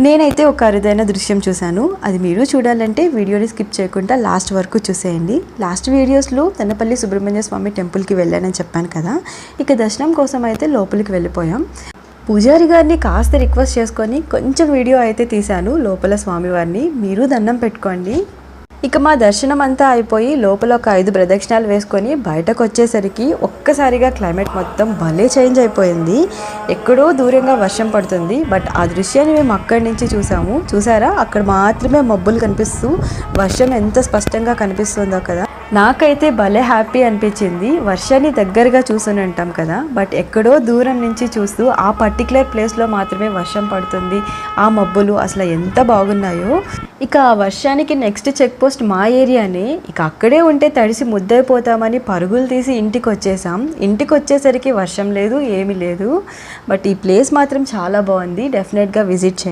నేనైతే ఒక అరుదైన దృశ్యం చూశాను. అది మీరు చూడాలంటే వీడియోని స్కిప్ చేయకుండా లాస్ట్ వరకు చూసేయండి. లాస్ట్ వీడియోస్లో తెన్నపల్లి సుబ్రహ్మణ్య స్వామి టెంపుల్కి వెళ్ళానని చెప్పాను కదా. ఇక దర్శనం కోసం అయితే లోపలికి వెళ్ళిపోయాం. పూజారి గారిని కాస్త రిక్వెస్ట్ చేసుకొని కొంచెం వీడియో అయితే తీశాను లోపల స్వామివారిని. మీరు దండం పెట్టుకోండి. ఇక మా దర్శనం అంతా అయిపోయి లోపల ఒక 5 ప్రదక్షిణాలు వేసుకొని బయటకు వచ్చేసరికి ఒక్కసారిగా క్లైమేట్ మొత్తం భలే చేంజ్ అయిపోయింది. ఎక్కడో దూరంగా వర్షం పడుతుంది. బట్ ఆ దృశ్యాన్ని మేము అక్కడి నుంచి చూసాము. చూసారా, అక్కడ మాత్రమే మబ్బులు కనిపిస్తూ వర్షం ఎంత స్పష్టంగా కనిపిస్తుందో కదా. నాకైతే భలే హ్యాపీ అనిపించింది. వర్షాన్ని దగ్గరగా చూసుని ఉంటాం కదా, బట్ ఎక్కడో దూరం నుంచి చూస్తూ ఆ పర్టికులర్ ప్లేస్లో మాత్రమే వర్షం పడుతుంది. ఆ మబ్బులు అసలు ఎంత బాగున్నాయో. ఇక ఆ వర్షానికి నెక్స్ట్ చెక్ పోస్ట్ మా ఏరియానే. ఇక అక్కడే ఉంటే తడిసి ముద్దైపోతామని పరుగులు తీసి ఇంటికి వచ్చేసాం. ఇంటికి వచ్చేసరికి వర్షం లేదు, ఏమీ లేదు. బట్ ఈ ప్లేస్ మాత్రం చాలా బాగుంది. డెఫినెట్గా విజిట్ చేయండి.